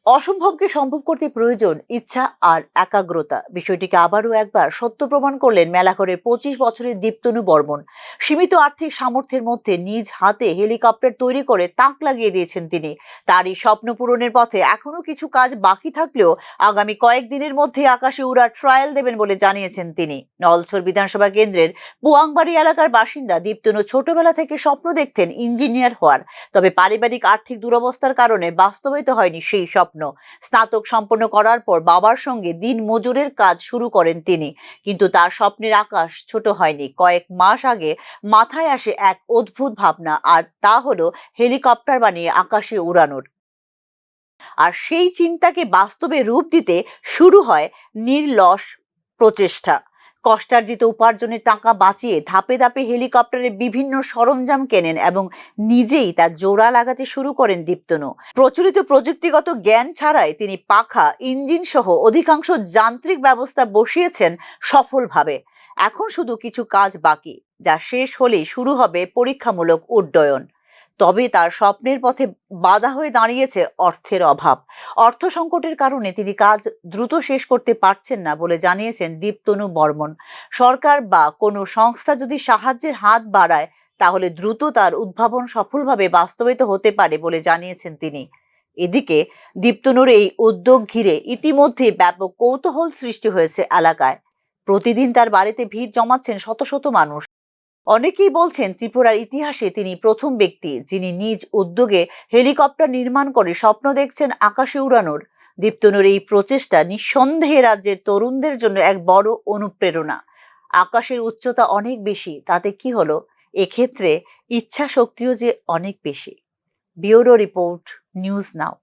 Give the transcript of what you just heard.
অসম্ভবকে সম্ভব করতে প্রয়োজন ইচ্ছা আর একাগ্রতা। বিষয়টিকে আবারও একবার সত্য প্রমাণ করলেন মেলাঘরের 25 বছরের দীপ্তনু বর্মন। সীমিত আর্থিক সামর্থ্যের মধ্যে নিজ হাতে হেলিকপ্টার তৈরি করে তাক লাগিয়ে দিয়েছেন তিনি। তার এই স্বপ্ন পূরণের পথে এখনো কিছু কাজ বাকি থাকলেও আগামী কয়েকদিনের মধ্যে আকাশে উড়ার ট্রায়াল দেবেন বলে জানিয়েছেন তিনি। নলছর বিধানসভা কেন্দ্রের পুয়াংবাড়ি এলাকার বাসিন্দা দীপ্তনু ছোটবেলা থেকে স্বপ্ন দেখতেন ইঞ্জিনিয়ার হওয়ার। তবে পারিবারিক আর্থিক দুরবস্থার কারণে বাস্তবায়িত হয়নি সেই স্বপ্ন। স্নাতক সম্পন্ন করার পর বাবার সঙ্গে দিন মজুরের কাজ শুরু করেন তিনি। কিন্তু তার স্বপ্নের আকাশ ছোট হয়নি। কয়েক মাস আগে মাথায় আসে এক অদ্ভুত ভাবনা, আর তা হলো হেলিকপ্টার বানিয়ে আকাশে উড়ানোর। আর সেই চিন্তাকে বাস্তবে রূপ দিতে শুরু হয় নির্লস প্রচেষ্টা। কষ্টার্জিত উপার্জনের টাকা বাঁচিয়ে ধাপে ধাপে হেলিকপ্টারের বিভিন্ন সরঞ্জাম কেনেন এবং নিজেই তা জোড়া লাগাতে শুরু করেন দীপ্তনু। প্রচলিত প্রযুক্তিগত জ্ঞান ছাড়াই তিনি পাখা, ইঞ্জিন সহ অধিকাংশ যান্ত্রিক ব্যবস্থা বসিয়েছেন সফলভাবে। এখন শুধু কিছু কাজ বাকি, যা শেষ হলেই শুরু হবে পরীক্ষামূলক উড্ডয়ন। তবে তার স্বপ্নের পথে বাধা হয়ে দাঁড়িয়েছে অর্থের অভাব। অর্থ সংকটের কারণে তিনি কাজ দ্রুত শেষ করতে পারছেন না বলে জানিয়েছেন দীপ্তনু বর্মন। সরকার বা কোনো সংস্থা যদি সাহায্যের হাত বাড়ায়, তাহলে দ্রুত তার উদ্ভাবন সফলভাবে বাস্তবায়িত হতে পারে বলে জানিয়েছেন তিনি। এদিকে দীপ্তনুর এই উদ্যোগ ঘিরে ইতিমধ্যে ব্যাপক কৌতূহল সৃষ্টি হয়েছে এলাকায়। প্রতিদিন তার বাড়িতে ভিড় জমাচ্ছেন শত শত মানুষ। অনেকেই বলছেন ত্রিপুরার ইতিহাসে তিনি প্রথম ব্যক্তি যিনি নিজ উদ্যোগে হেলিকপ্টার নির্মাণ করে স্বপ্ন দেখছেন আকাশে উড়ানোর। দীপ্তনুর এই প্রচেষ্টা নিঃসন্দেহে রাজ্যের তরুণদের জন্য এক বড় অনুপ্রেরণা। আকাশের উচ্চতা অনেক বেশি, তাতে কি হলো, এক্ষেত্রে ইচ্ছা শক্তিও যে অনেক বেশি। Bureau report, news now.